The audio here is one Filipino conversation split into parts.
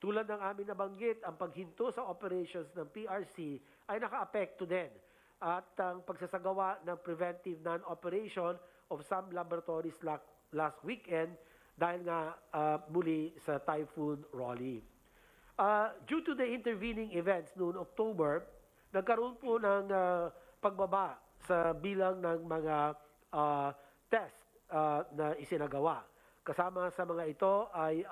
Tulad ng amin nabanggit, ang paghinto sa operations ng PRC ay naka-apekto din. At ang pagsasagawa ng preventive non-operation of some laboratories last weekend dahil nga muli sa Typhoon Rolly. Due to the intervening events noong October, nagkaroon po ng pagbaba sa bilang ng mga test na isinagawa. Kasama sa mga ito ay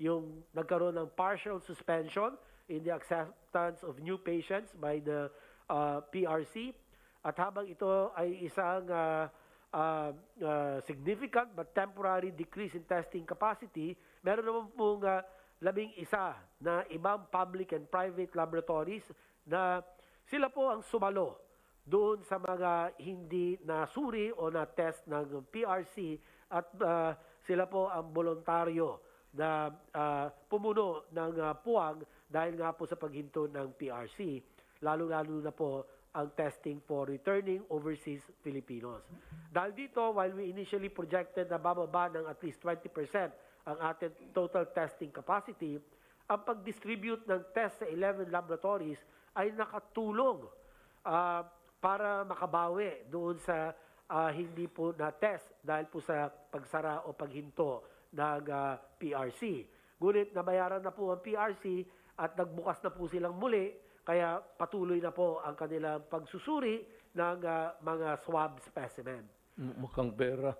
yung nagkaroon ng partial suspension in the acceptance of new patients by the PRC. At habang ito ay isang significant but temporary decrease in testing capacity, meron naman pong 11 na ibang public and private laboratories na sila po ang sumalo doon sa mga hindi nasuri o na-test ng PRC at sila po ang voluntaryo na pumuno ng puwang dahil nga po sa paghinto ng PRC, lalo-lalo na po ang testing for returning overseas Filipinos. Dahil dito, while we initially projected na bababa ng at least 20% ang ating total testing capacity, ang pag-distribute ng test sa 11 laboratories ay nakatulong para makabawi doon sa hindi po na-test dahil po sa pagsara o paghinto ng PRC. Ngunit nabayaran na po ang PRC at nagbukas na po silang muli, kaya patuloy na po ang kanilang pagsusuri ng mga swab specimen. Mukhang pera.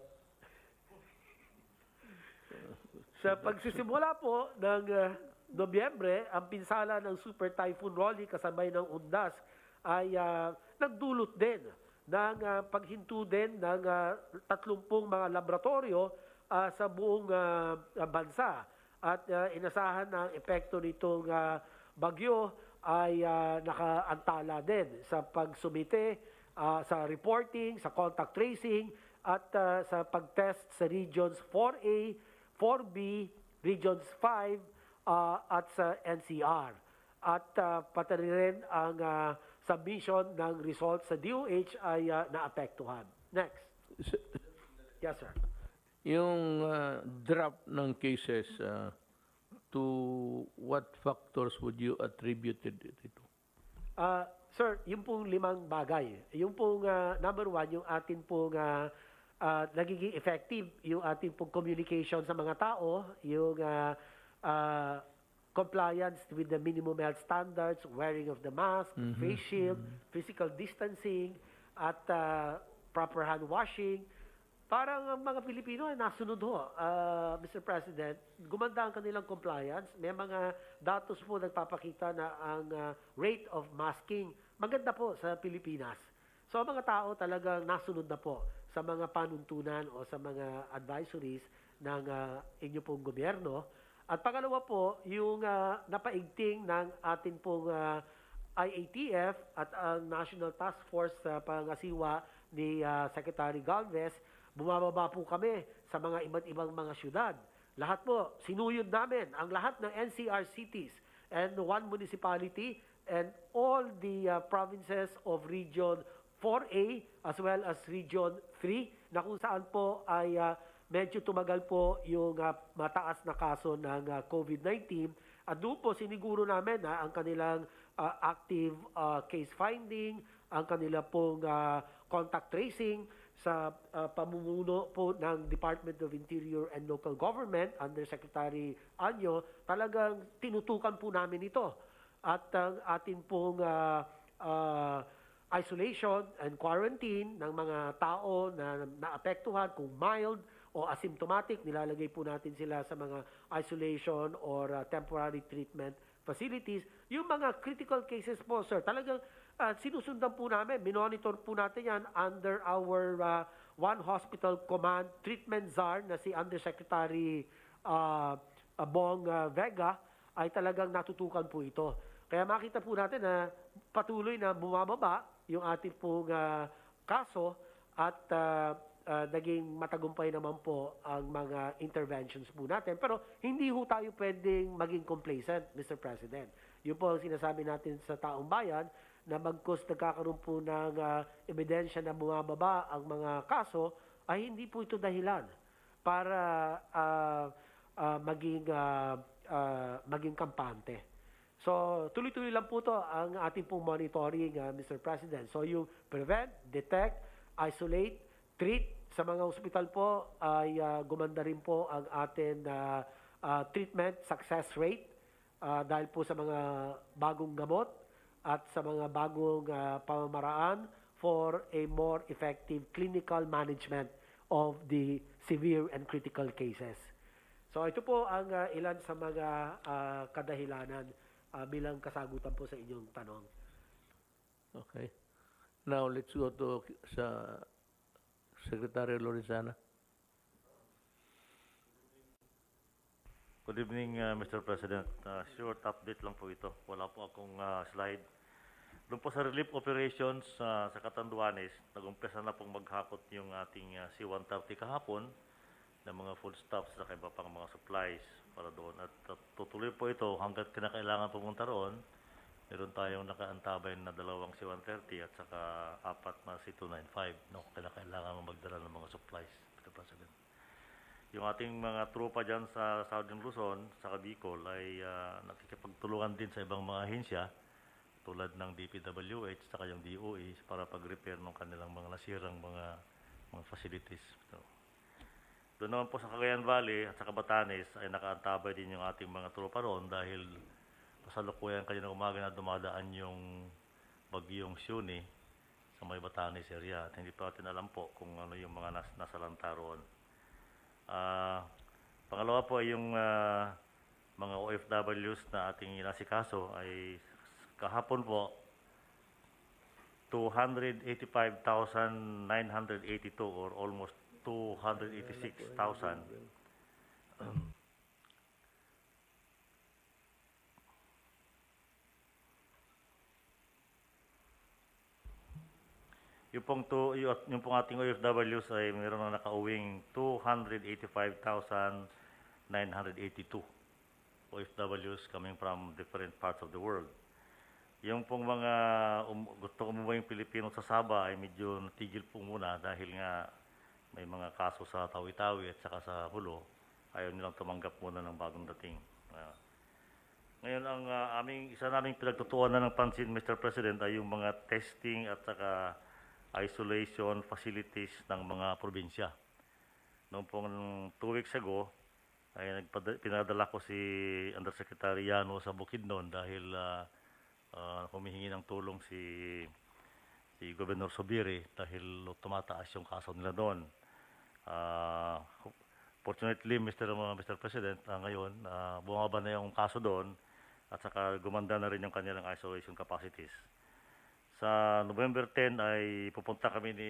Sa pagsisimula po ng Nobyembre, ang pinsala ng Super Typhoon Rolly kasabay ng undas ay nagdulot din ng paghinto din ng 30 mga laboratorio sa buong bansa. At inasahan na ang epekto nitong bagyo ay nakaantala din sa pagsumite, sa reporting, sa contact tracing, at sa pag-test sa Regions 4A, 4B, Regions 5, at sa NCR. At pati rin ang submission ng results sa DOH ay naapektuhan. Next. Yes, sir. Yung drop ng cases, to what factors would you attribute it to? Sir, yung pong 5 bagay. Yung pong number 1, yung atin pong nagiging effective, yung ating pong communication sa mga tao, yung compliance with the minimum health standards, wearing of the mask, face shield, physical distancing, at proper hand washing. Parang ang mga Pilipino ay nasunod ho, Mr. President, gumanda ang kanilang compliance. May mga datos po nagpapakita na ang rate of masking maganda po sa Pilipinas. So ang mga tao talagang nasunod na po sa mga panuntunan o sa mga advisories ng inyo pong gobyerno. At pangalawa po, yung napaigting ng atin pong IATF at ang National Task Force sa pangasiwa ni Secretary Galvez, bumababa po kami sa mga iba't ibang mga syudad. Lahat po, sinuyod namin ang lahat ng NCR cities and 1 municipality and all the provinces of Region 4A as well as Region 3 na kung saan po ay medyo tumagal po yung mataas na kaso ng COVID-19. At doon po siniguro namin na ang kanilang active case finding, ang kanila pong contact tracing sa pamumuno po ng Department of Interior and Local Government under Secretary Anyo, talagang tinutukan po namin ito. At ang atin pong isolation and quarantine ng mga tao na naapektuhan, kung mild o asymptomatic, nilalagay po natin sila sa mga isolation or temporary treatment facilities. Yung mga critical cases po, sir, talagang sinusundan po namin, minonitor po natin yan under our One Hospital Command Treatment Czar na si Undersecretary Bong Vega ay talagang natutukan po ito. Kaya makita po natin na patuloy na bumababa yung ating pong kaso at naging matagumpay naman po ang mga interventions po natin. Pero hindi ho tayo pwedeng maging complacent, Mr. President. Yun po ang sinasabi natin sa taong bayan na magkos nagkakaroon po ng ebidensya na bumababa ang mga kaso, ay hindi po ito dahilan para maging maging kampante. So, tuloy-tuloy lang po to ang ating pong monitoring, Mr. President. So, yung prevent, detect, isolate, treat. Sa mga ospital po ay gumanda rin po ang ating treatment success rate dahil po sa mga bagong gamot at sa mga bagong pamamaraan for a more effective clinical management of the severe and critical cases. So ito po ang ilan sa mga kadahilanan bilang kasagutan po sa inyong tanong. Okay. Now, let's go to sa Secretary Lorenzana. Good evening, Mr. President. Short update lang po ito. Wala po akong slide. Doon po sa relief operations sa Catanduanes, nag-umpisa na pong maghakot yung ating C-130 kahapon ng mga foodstuffs at iba pang mga supplies para doon. At tutuloy po ito hanggat kinakailangan pumunta roon. Meron tayong nakaantabay na 2 C-130 at saka 4 na C-295 na kailangan magdala ng mga supplies, Mr. President. Yung ating mga tropa dyan sa Southern Luzon, sa Bicol, ay nakikipagtulungan din sa ibang mga ahensya tulad ng DPWH saka yung DOE para pag-repair ng kanilang mga nasirang mga facilities. So, doon naman po sa Cagayan Valley at sa Batanes ay nakaantabay din yung ating mga tropa roon dahil kasalukuyan kanina umaga na dumadaan yung bagyong Siuni sa may Batanes area at hindi pa natin alam po kung ano yung mga nasa lanta roon. Pangalawa po ay yung mga OFWs na ating inasikaso ay kahapon po 285,982 or almost 286,000. Yung pong ating OFWs ay mayroon na nakauwing 285,982 OFWs coming from different parts of the world. Yung pong mga gusto umuwing Pilipino sa Sabah ay medyo natigil po muna dahil nga may mga kaso sa Tawi-Tawi at saka sa Hulo. Ayaw nilang tumanggap muna ng bagong dating. Ngayon, ang isa naming pinagtutuunan ng pansin, Mr. President, ay yung mga testing at saka isolation facilities ng mga probinsya. Noong pong 2 weeks ago, ay pinadala ko si Undersecretary Yano sa Bukidnon dahil humihingi ng tulong si Governor Sobiri dahil tumataas yung kaso nila doon. Fortunately, Mr. President, ngayon, bumaba na yung kaso doon at saka gumanda na rin yung kanilang isolation capacities. Sa November 10 ay pupunta kami ni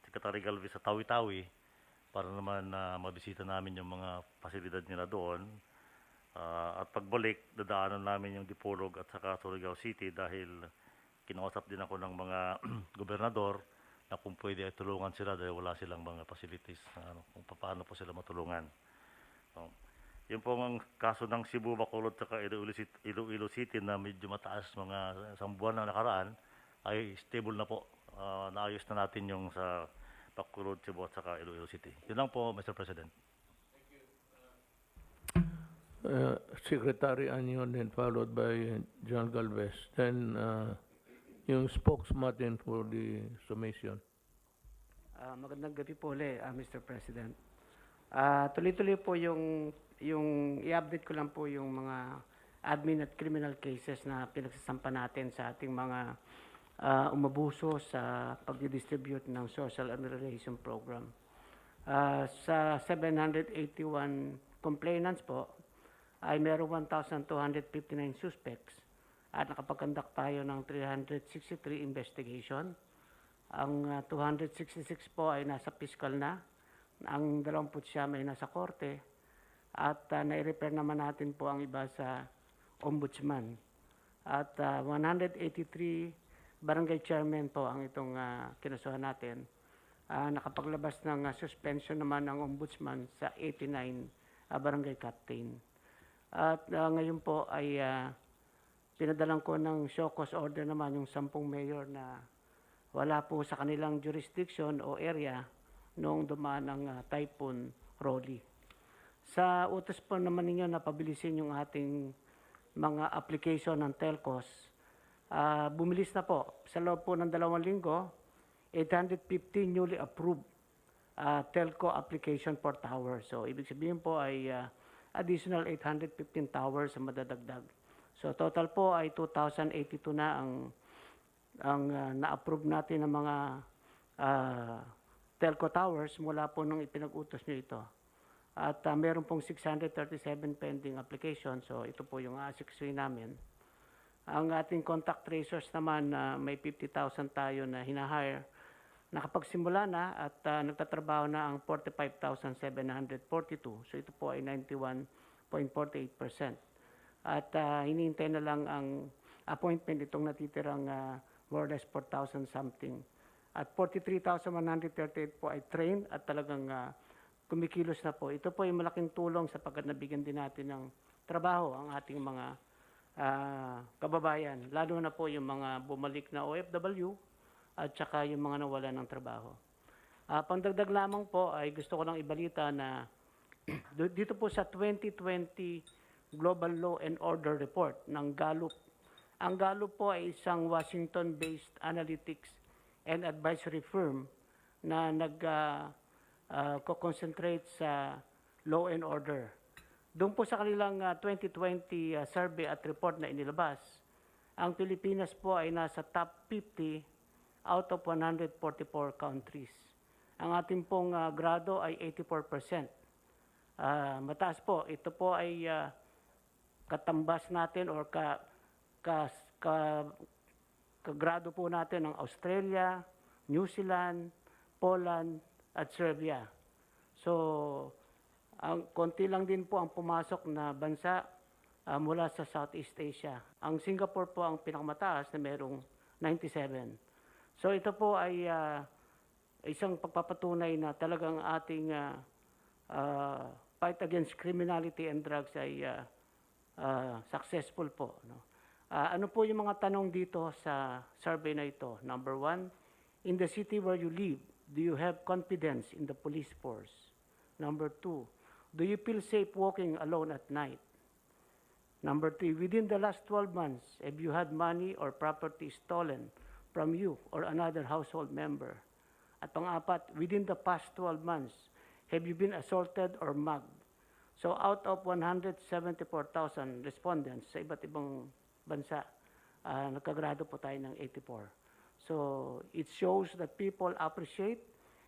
Secretary Galvez sa Tawi-Tawi para naman mabisita namin yung mga pasilidad nila doon. At pagbalik, dadaanan namin yung Dipolog at saka Surigao City dahil kinausap din ako ng mga gobernador na kung pwede ay tulungan sila dahil wala silang mga facilities na kung paano po sila matulungan. Yun po ang kaso ng Cebu, Bacolod at Iloilo City na medyo mataas mga isang buwan na nakaraan ay stable na po. Naayos na natin yung sa Bacolod, Cebu at saka Iloilo City. Yun lang po, Mr. President. Secretary Anyon, then followed by John Galvez. Then yung spokesman for the summation. Magandang gabi po ulit, Mr. President. Tuloy-tuloy po yung i-update ko lang po yung mga admin at criminal cases na pinagsasampa natin sa ating mga umabuso sa pag-distribute ng Social and Relation Program. Sa 781 complainants po, ay meron 1,259 suspects at nakapag-conduct tayo ng 363 investigation. Ang 266 po ay nasa fiscal na, ang 20 ay nasa korte, at nai-refer naman natin po ang iba sa ombudsman. At 183 barangay chairman po ang itong kinasuhan natin. Nakapaglabas ng suspension naman ng ombudsman sa 89 barangay captain. At ngayon po ay pinadalan ko ng show cause order naman yung 10 mayor na wala po sa kanilang jurisdiction o area noong dumaan ng Typhoon Rolly. Sa utos po naman ninyo na pabilisin yung ating mga application ng telcos, bumilis na po. Sa loob po ng 2 linggo, 850 newly approved telco application for towers. So, ibig sabihin po ay additional 815 towers ang madadagdag. So, total po ay 2,082 na ang na-approve natin ng mga telco towers mula po nung ipinag-utos nyo ito. At meron pong 637 pending applications. So, ito po yung asiksuin namin. Ang ating contact tracers naman, may 50,000 tayo na hinahire. Nakapagsimula na at nagtatrabaho na ang 45,742. So, ito po ay 91.48%. At hinihintay na lang ang appointment itong natitirang more or less 4,000 something. At 43,138 po ay trained at talagang kumikilos na po. Ito po ay malaking tulong sapagkat nabigyan din natin ng trabaho ang ating mga kababayan, lalo na po yung mga bumalik na OFW at saka yung mga nawala ng trabaho. Pangdagdag lamang po ay gusto ko lang ibalita na dito po sa 2020 Global Law and Order Report ng Gallup. Ang Gallup po ay isang Washington-based analytics and advisory firm na concentrate sa law and order. Doon po sa kanilang 2020 survey at report na inilabas, ang Pilipinas po ay nasa top 50 out of 144 countries. Ang ating pong grado ay 84%. Mataas po. Ito po ay katambas natin or kagrado po natin ng Australia, New Zealand, Poland, at Serbia. So, ang konti lang din po ang pumasok na bansa mula sa Southeast Asia. Ang Singapore po ang pinakamataas na merong 97. So, ito po ay isang pagpapatunay na talagang ating fight against criminality and drugs ay successful po. No? Ano po yung mga tanong dito sa survey na ito? Number 1, in the city where you live, do you have confidence in the police force? Number 2, do you feel safe walking alone at night? Number 3, within the last 12 months, have you had money or property stolen from you or another household member? At pang-apat, within the past 12 months, have you been assaulted or mugged? So out of 174,000 respondents sa iba't ibang bansa, nagkagrado po tayo ng 84. So it shows that people appreciate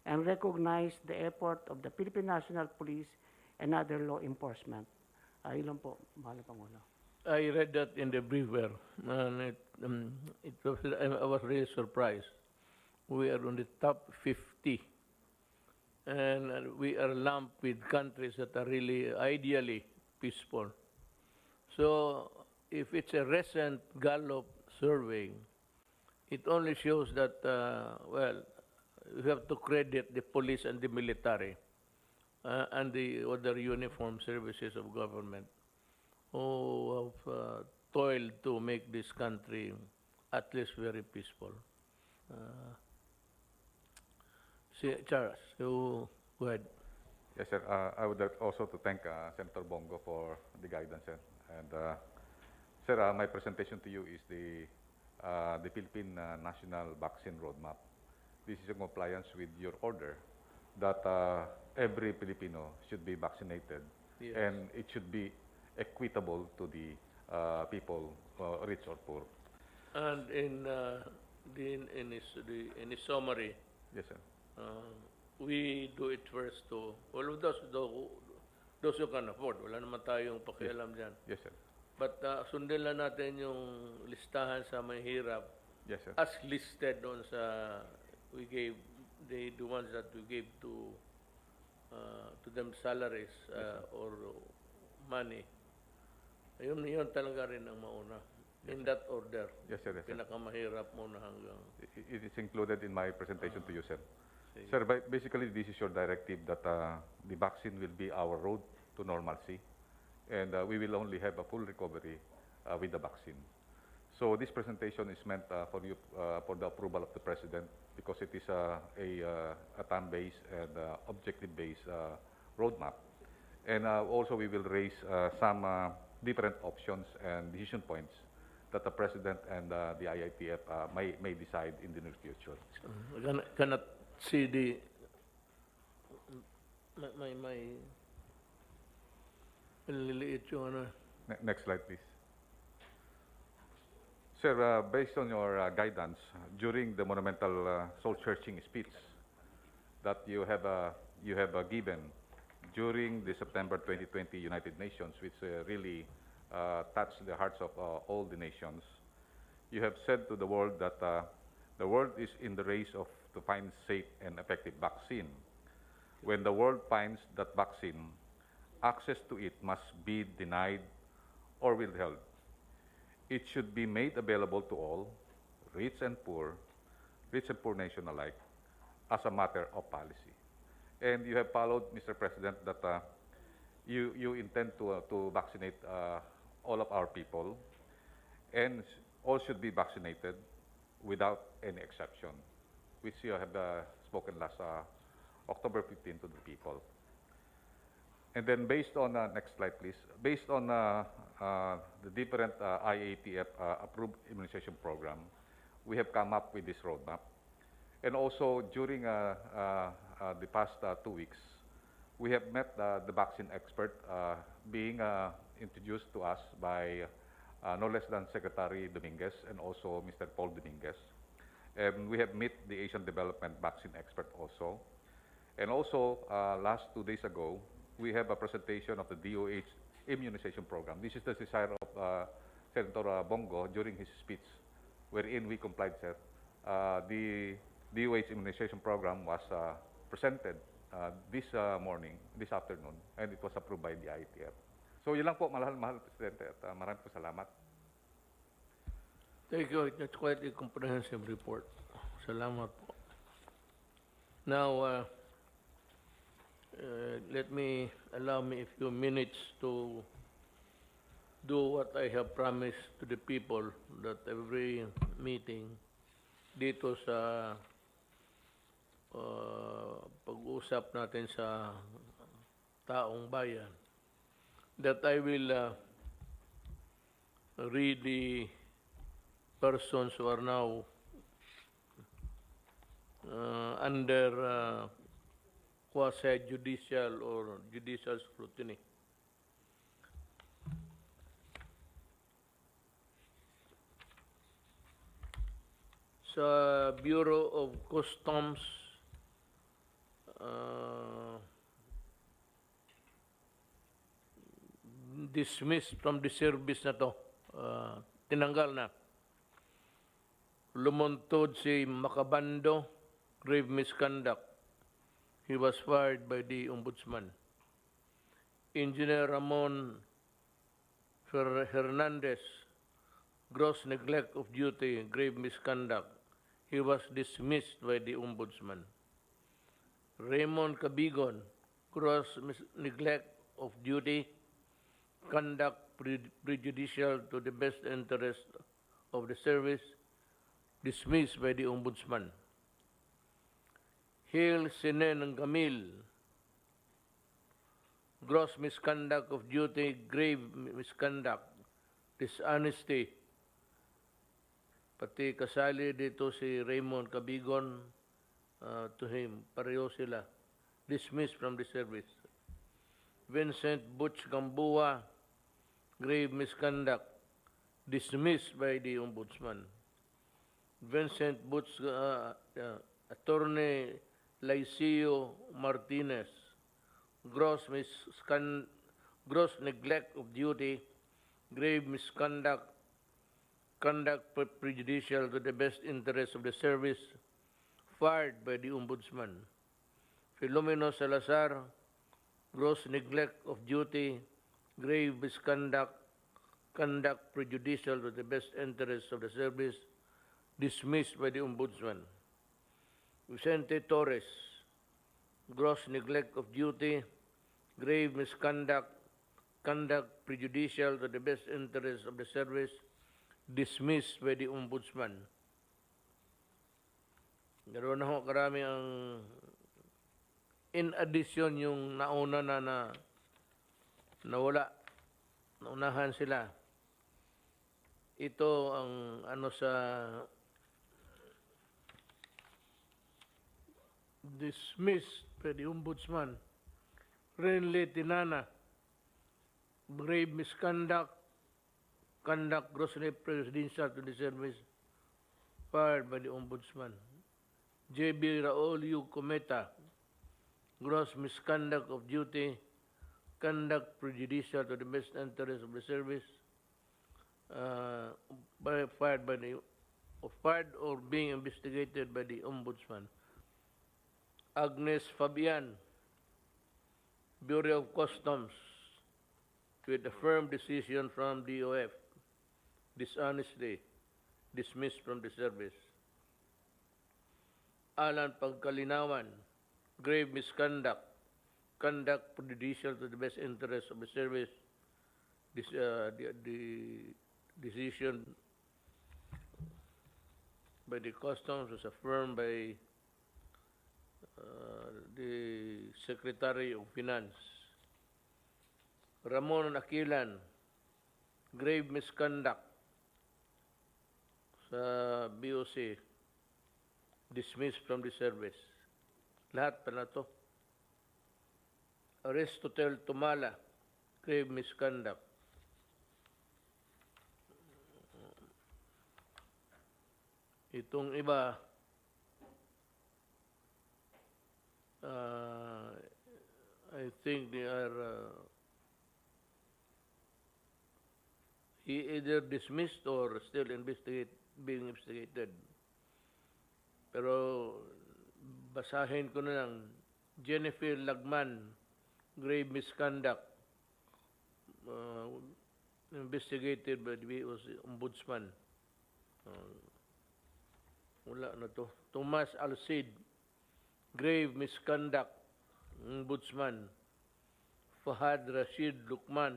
and recognize the effort of the Philippine National Police and other law enforcement. Yun lang po, Mahal na Pangulo. I read that in the briefer, and I was really surprised. We are on the top 50, and we are lumped with countries that are really ideally peaceful. So, if it's a recent Gallup survey, it only shows that, we have to credit the police and the military and the other uniformed services of government who have toiled to make this country at least very peaceful. Charles, you go ahead. Yes, sir. I would like also to thank Senator Bongo for the guidance, sir. And, sir, my presentation to you is the Philippine National Vaccine Roadmap. This is in compliance with your order that every Filipino should be vaccinated, yes, and it should be equitable to the people, rich or poor. And in his summary, yes, sir. We do it first to all of those who can afford. Wala naman tayong pakialam dyan. Yes, sir. But sundin lang natin yung listahan sa mahirap. Yes, sir. As listed doon sa we gave the ones that we gave to them salaries or money. Yun talaga rin ang mauna. Yes, in sir. that order. Yes, sir. Yes, sir. Pinakamahirap muna hanggang. It is included in my presentation to you, sir. Sige. Sir, basically this is your directive that the vaccine will be our road to normalcy, and we will only have a full recovery with the vaccine. So this presentation is meant for you for the approval of the President, because it is a time-based and objective-based roadmap. And also we will raise some different options and decision points that the President and the IITF may decide in the near future. I cannot see the my liliit yung ano. Next slide, please. Sir, based on your guidance during the monumental soul-searching speech that you have given during the September 2020 United Nations, which really touched the hearts of all the nations, you have said to the world that the world is in the race to find safe and effective vaccine. When the world finds that vaccine, access to it must be denied or withheld. It should be made available to all, rich and poor nation alike, as a matter of policy. And you have followed, Mr. President, that you intend to vaccinate all of our people, and all should be vaccinated without any exception, which you have spoken last October 15 to the people. And then based on, next slide please, based on the different IATF approved immunization program, we have come up with this roadmap. And also during the past 2 weeks, we have met the vaccine expert being introduced to us by no less than Secretary Dominguez and also Mr. Paul Dominguez. And we have met the Asian Development Vaccine expert also. And also, last 2 days ago, we have a presentation of the DOH immunization program. This is the desire of Senator Bongo during his speech, wherein we complied, sir. The DOH immunization program was presented this afternoon, and it was approved by the ITF. So yun lang po, mahal Presidente, at maraming po salamat. Thank you. That's quite a comprehensive report. Salamat po. Now, allow me a few minutes to do what I have promised to the people, that every meeting dito sa pag-usap natin sa taong bayan, that I will read the persons who are now under quasi-judicial or judicial scrutiny. Sa Bureau of Customs, dismissed from the service na to, tinanggal na. Lumuntod si Macabando, grave misconduct. He was fired by the Ombudsman. Engineer Ramon Hernandez, gross neglect of duty, grave misconduct. He was dismissed by the Ombudsman. Raymond Cabigon, gross neglect of duty, conduct prejudicial to the best interest of the service, dismissed by the Ombudsman. Hale Sinen Gamil, gross misconduct of duty, grave misconduct, dishonesty. Pati kasali dito si Raymond Cabigon, to him, pareho sila, dismissed from the service. Vincent Butch Gambua, grave misconduct, dismissed by the Ombudsman. Vincent Butch, Attorney Laicio Martinez, gross neglect of duty, grave misconduct, conduct prejudicial to the best interest of the service, fired by the Ombudsman. Filomeno Salazar, gross neglect of duty, grave misconduct, conduct prejudicial to the best interest of the service, dismissed by the Ombudsman. Vicente Torres, gross neglect of duty, grave misconduct, conduct prejudicial to the best interest of the service, dismissed by the Ombudsman. Ganoon na ho karami ang in addition yung nauna na nawala. Naunahan sila. Ito ang ano sa dismissed by the Ombudsman. Renly Tinana, grave misconduct, conduct grossly prejudicial to the service, fired by the Ombudsman. J.B. Raul U. Cometa, gross misconduct of duty, conduct prejudicial to the best interest of the service, fired or being investigated by the Ombudsman. Agnes Fabian, Bureau of Customs, with a firm decision from DOF, dishonestly dismissed from the service. Alan Pagkalinawan, grave misconduct, conduct prejudicial to the best interest of the service. The decision by the customs was affirmed by the Secretary of Finance. Ramon Aquilan, grave misconduct sa BOC, dismissed from the service. Lahat pa na to. Aristotle Tumala, grave misconduct. Itong iba, I think they are either dismissed or still being investigated. Pero basahin ko na lang, Jennifer Lagman, grave misconduct, investigated by the Ombudsman. Wala na to. Tomas Alcid, grave misconduct, Ombudsman. Fahad Rashid Lukman,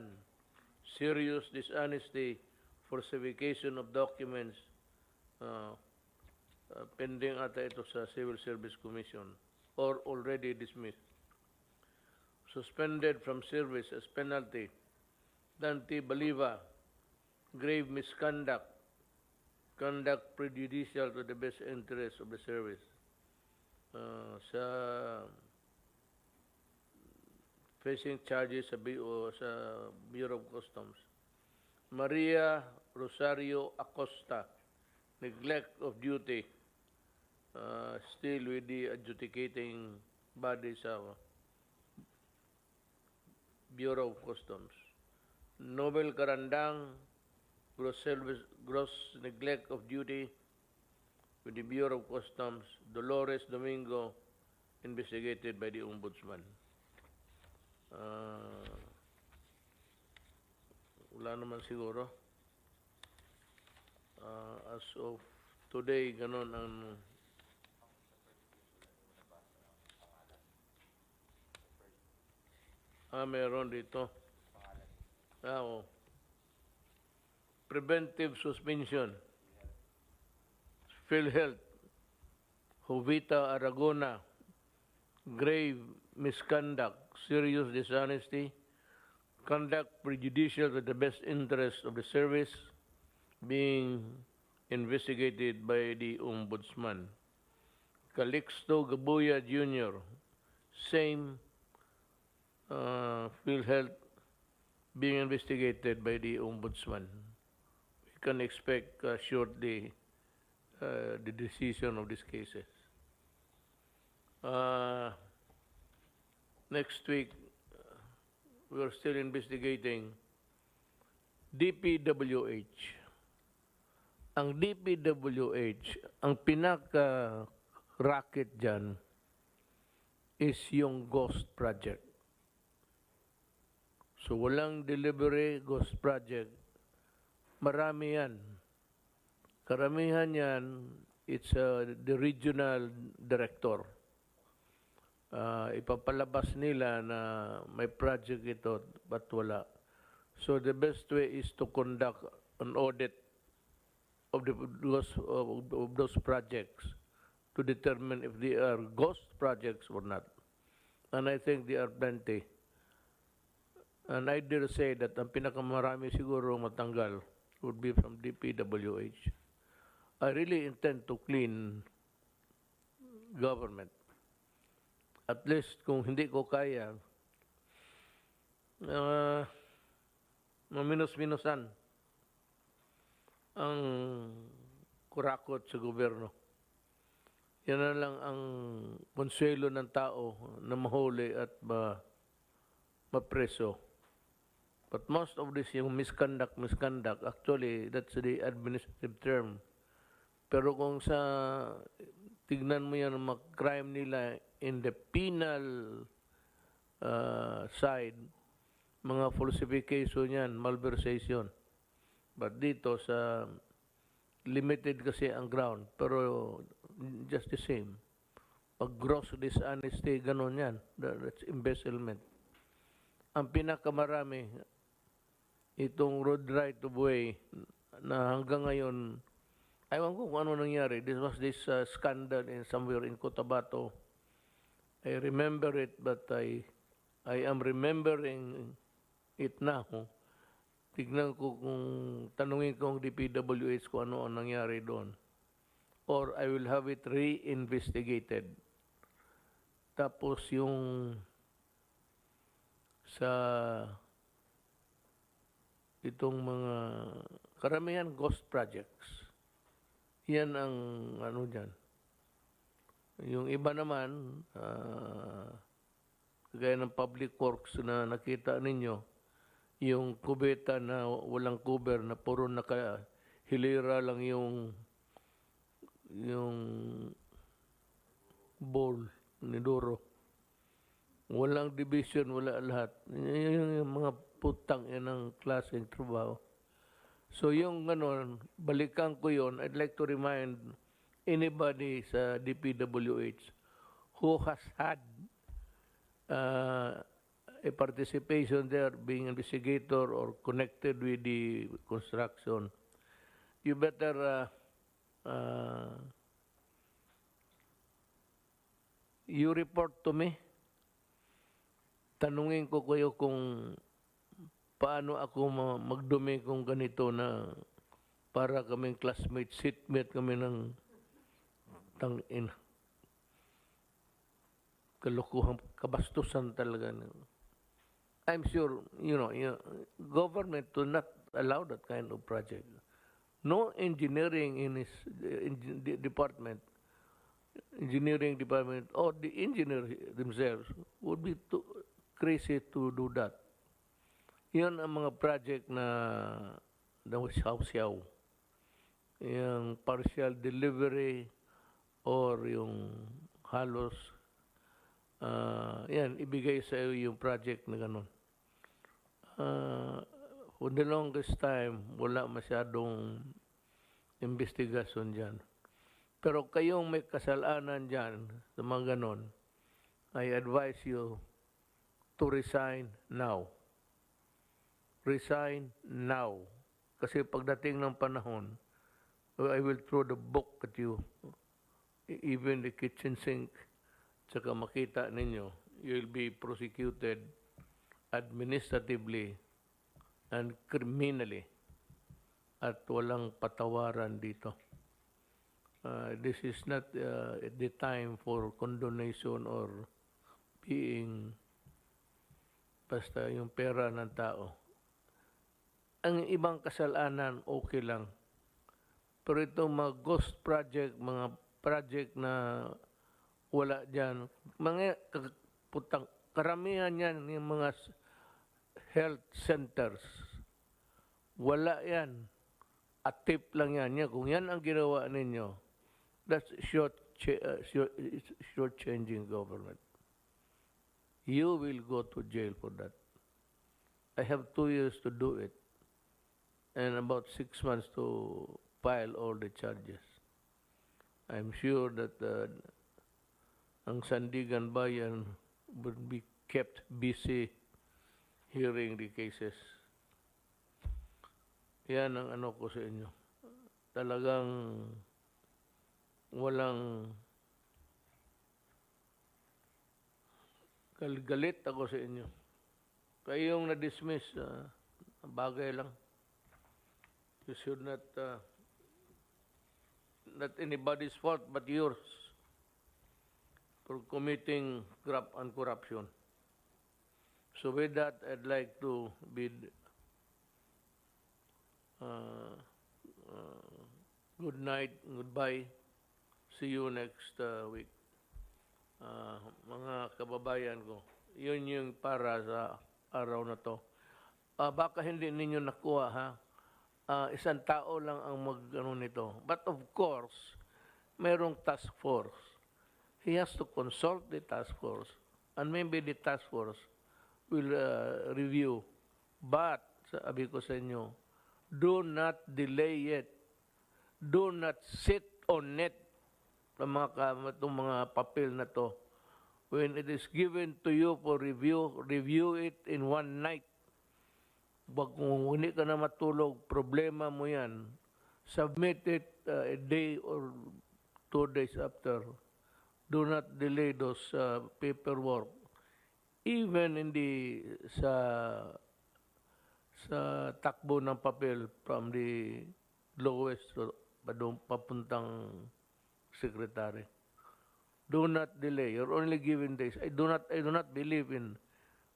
serious dishonesty, falsification of documents, pending ata ito sa Civil Service Commission or already dismissed. Suspended from service as penalty, Dante Baliva, grave misconduct, conduct prejudicial to the best interest of the service. Sa facing charges sa Bureau of Customs. Maria Rosario Acosta, neglect of duty, still with the adjudicating body sa Bureau of Customs. Nobel Carandang, gross neglect of duty with the Bureau of Customs. Dolores Domingo, investigated by the Ombudsman. Wala naman siguro. As of today, ganon ang meron dito. Oh. Preventive suspension. PhilHealth, Jovita Aragona, grave misconduct, serious dishonesty, conduct prejudicial to the best interest of the service, being investigated by the Ombudsman. Calixto Gabuya Jr., same, PhilHealth, being investigated by the Ombudsman. We can expect shortly the decision of these cases. Next week, we are still investigating DPWH. Ang DPWH, ang pinaka-racket dyan is yung ghost project. So walang delivery ghost project. Marami yan. Karamihan yan, it's the regional director. Ipapalabas nila na may project ito, but wala. So the best way is to conduct an audit of those projects to determine if they are ghost projects or not. And I think there are plenty. And I dare say that ang pinakamarami siguro matanggal would be from DPWH. I really intend to clean government. At least kung hindi ko kaya, maminus-minusan ang kurakot sa gobyerno. Yan na lang ang konsuelo ng tao na mahuli at mapreso. But most of this, yung misconduct, actually, that's the administrative term. Pero kung tignan mo yan ang mga crime nila in the penal side, mga falsification yan, malversation. But dito sa limited kasi ang ground, pero just the same. Pag gross dishonesty, ganon yan. That's embezzlement. Ang pinakamarami, itong road right of way na hanggang ngayon, ewan ko kung ano nangyari. This was this scandal in somewhere in Cotabato. I remember it, but I am remembering it now. Tignan ko kung tanungin ko ang DPWH kung ano ang nangyari doon. Or I will have it re-investigated. Tapos yung sa itong mga karamihan ghost projects. Yan ang ano dyan. Yung iba naman, kagaya ng public works na nakita ninyo, yung kubeta na walang cover na puro nakahilira lang yung bowl ni Duro. Walang division, wala lahat. Yung mga putang yan ang klaseng trabaho. So yung ganon, balikan ko yon. I'd like to remind anybody sa DPWH who has had a participation there, being investigator or connected with the construction, you better you report to me. Tanungin ko kayo kung paano ako magdumi kung ganito na para kaming classmate, seatmate kami ng tangin. Kalukuhan, kabastusan talaga. I'm sure, government will not allow that kind of project. No engineering in his department, engineering department, or the engineers themselves would be too crazy to do that. Yan ang mga project na siyaw-siyaw. Yung partial delivery or yung halos yan, ibigay sa iyo yung project na ganun. For the longest time, wala masyadong investigation dyan. Pero kayong may kasalanan dyan sa mga ganun, I advise you to resign now. Resign now. Kasi pagdating ng panahon, I will throw the book at you. Even the kitchen sink. Tsaka makita ninyo, you will be prosecuted administratively and criminally at walang patawaran dito. This is not the time for condonation or being basta yung pera ng tao. Ang ibang kasalanan, okay lang. Pero itong mga ghost project, mga project na wala dyan, mga karamihan yan, yung mga health centers, wala yan. Atip lang yan. Kung yan ang ginawa ninyo, that's short-changing government. You will go to jail for that. I have 2 years to do it and about 6 months to file all the charges. I'm sure that ang Sandigan Bayan would be kept busy hearing the cases. Yan ang ano ko sa inyo. Talagang walang galit ako sa inyo. Kaya yung na-dismiss, bagay lang. You should not anybody's fault but yours for committing graft and corruption. So with that, I'd like to bid good night, goodbye. See you next week. Mga kababayan ko, yun yung para sa araw na to. Baka hindi ninyo nakuha, ha? Isang tao lang ang mag-ano nito. But of course, mayroong task force. He has to consult the task force. And maybe the task force will review. But, sabi ko sa inyo, do not delay it. Do not sit on it. Itong mga papel na to. When it is given to you for review it in one night. Kung hindi ka na matulog, problema mo yan. Submit it a day or 2 days after. Do not delay those paperwork. Even sa takbo ng papel from the lowest papuntang secretary. Do not delay. You're only given days. I do not believe in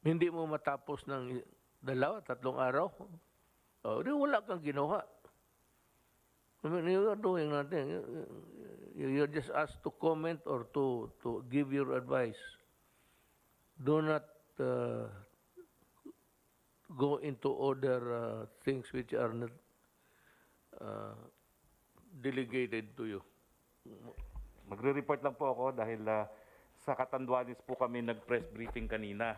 hindi mo matapos ng 2-3 araw. Di wala kang ginawa. I mean, you are doing nothing. You're just asked to comment or to give your advice. Do not go into other things which are not delegated to you. Magre-report lang po ako dahil sa Catanduanes po kami nag-press briefing kanina.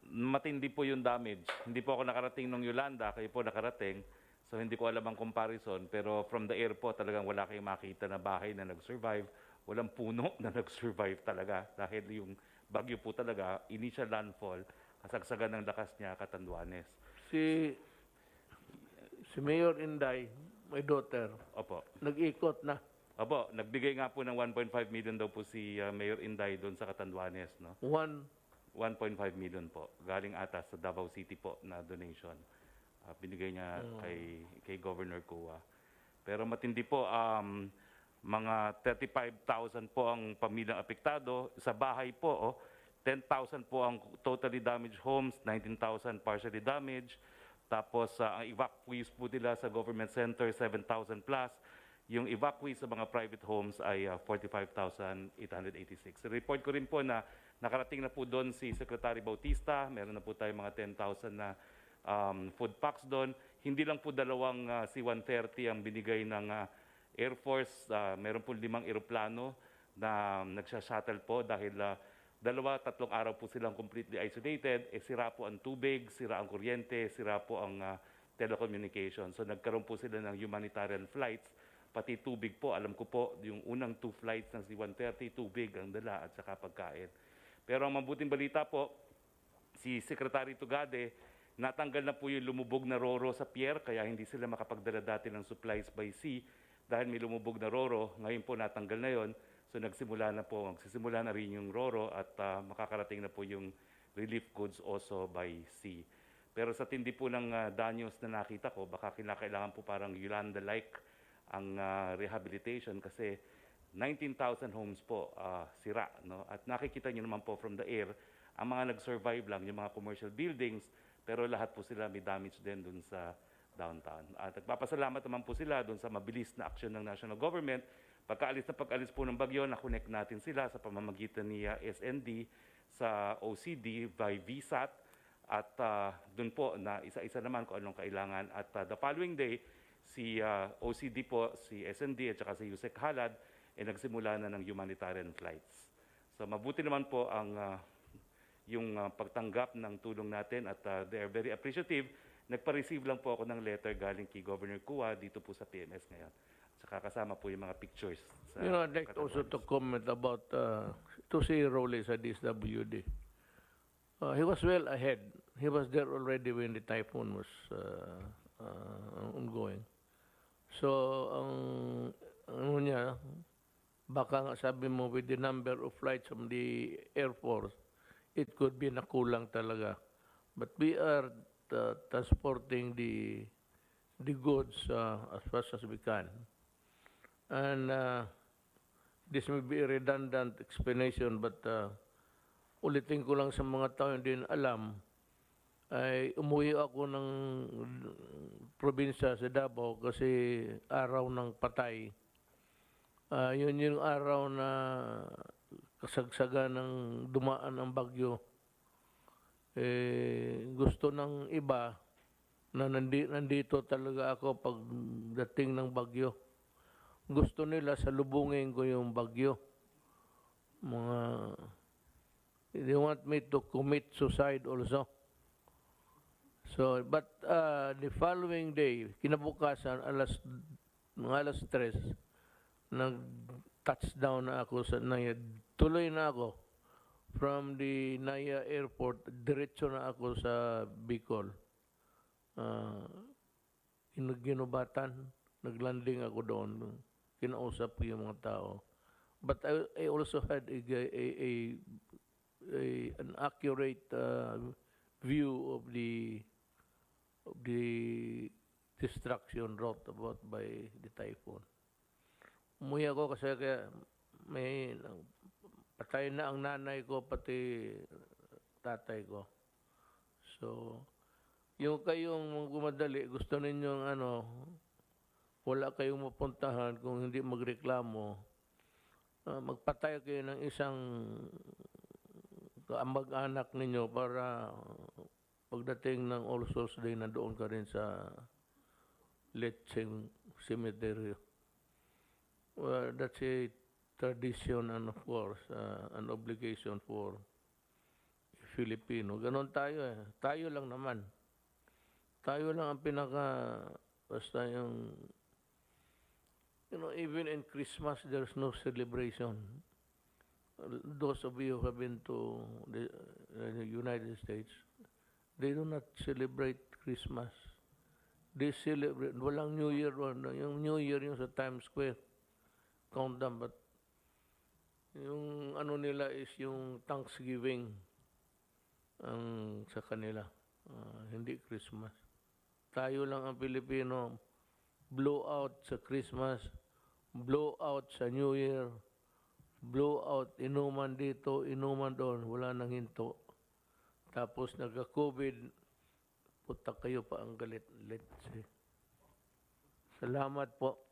Matindi po yung damage. Hindi po ako nakarating ng Yolanda, kayo po nakarating. So hindi ko alam ang comparison. Pero from the air po talagang wala kayong makita na bahay na nag-survive. Walang puno na nag-survive talaga. Dahil yung bagyo po talaga, initial landfall, kasagsagan ng lakas niya, Catanduanes. Si Mayor Inday, my daughter, Opo. nag-ikot na. Opo, nagbigay nga po ng 1.5 million daw po si Mayor Inday doon sa Catanduanes. No? 1.5 million po. Galing ata sa Davao City po na donation. Binigay niya kay Governor Roa. Pero matindi po, mga 35,000 po ang pamilyang apektado. Sa bahay po, 10,000 po ang totally damaged homes, 19,000 partially damaged. Tapos ang evacuees po nila sa government center, 7,000 plus. Yung evacuees sa mga private homes ay 45,886. Report ko rin po na nakarating na po doon si Secretary Bautista. Meron na po tayo mga 10,000 na food packs doon. Hindi lang po dalawang C-130 ang binigay ng Air Force. Meron po 5 eroplano na nagsha-shuttle po dahil 2-3 araw po silang completely isolated. Sira po ang tubig, sira ang kuryente, sira po ang telecommunication. So nagkaroon po sila ng humanitarian flights. Pati tubig po, alam ko po, yung unang 2 flights ng C-130, tubig ang dala at saka pagkain. Pero ang mabuting balita po, si Secretary Tugade, natanggal na po yung lumubog na roro sa pier, kaya hindi sila makapagdala dati ng supplies by sea dahil may lumubog na roro. Ngayon po natanggal na yon. So magsisimula na rin yung roro at makakarating na po yung relief goods also by sea. Pero sa tindi po ng danyos na nakita ko, baka kailangan po parang Yolanda-like ang rehabilitation kasi 19,000 homes po sira. No? At nakikita nyo naman po from the air, ang mga nag-survive lang, yung mga commercial buildings, pero lahat po sila may damage din dun sa downtown. At nagpapasalamat naman po sila dun sa mabilis na action ng national government. Pagkaalis po ng bagyo, na-connect natin sila sa pamamagitan ni SND sa OCD by VSAT at dun po na isa-isa naman kung anong kailangan. At the following day, si OCD po, si SND at saka si Yusek Halad nagsimula na ng humanitarian flights. So mabuti naman po ang yung pagtanggap ng tulong natin at they are very appreciative. Nagpa-receive lang po ako ng letter galing kay Governor Roa dito po sa PMS ngayon. Saka kasama po yung mga pictures. Sa I'd like also to comment about to see Rowley sa DSWD. He was well ahead. He was there already when the typhoon was ongoing. So, ano niya, baka nga sabi mo with the number of flights from the Air Force, it could be nakulang talaga. But we are transporting the goods as fast as we can. And this may be a redundant explanation, but ulitin ko lang sa mga tao hindi alam, ay umuwi ako ng probinsya sa Davao kasi araw ng patay. Yun yung araw na kasagsagan ng dumaan ang bagyo. Gusto ng iba na nandito talaga ako pagdating ng bagyo. Gusto nila salubungin ko yung bagyo. They want me to commit suicide also. So, but the following day, kinabukasan, alas 3, nag-touchdown na ako sa Naya. Tuloy na ako from the Naya Airport, diretso na ako sa Bicol. Ginubatan, naglanding ako doon. Kinausap ko yung mga tao. But I also had an accurate view of the destruction wrought about by the typhoon. Umuwi ako kasi may patay na ang nanay ko pati tatay ko. So, yung kayong gumadali, gusto ninyong wala kayong mapuntahan kung hindi magreklamo, magpatay kayo ng isang kamag-anak ninyo para pagdating ng All Souls Day na doon ka rin sa Lecheng Cemetery. Well, that's a tradition and of course an obligation for Filipino. Ganon tayo eh. Tayo lang naman. Tayo lang ang basta yung even in Christmas there's no celebration. Those of you who have been to the United States, they do not celebrate Christmas. They celebrate, walang New Year. Yung New Year yung sa Times Square. Countdown, but yung nila is yung Thanksgiving ang sa kanila. Hindi Christmas. Tayo lang ang Pilipino, blowout sa Christmas, blowout sa New Year, blowout, inuman dito, inuman doon, wala nang hinto. Tapos nagka-COVID, puta kayo pa ang galit. Salamat po.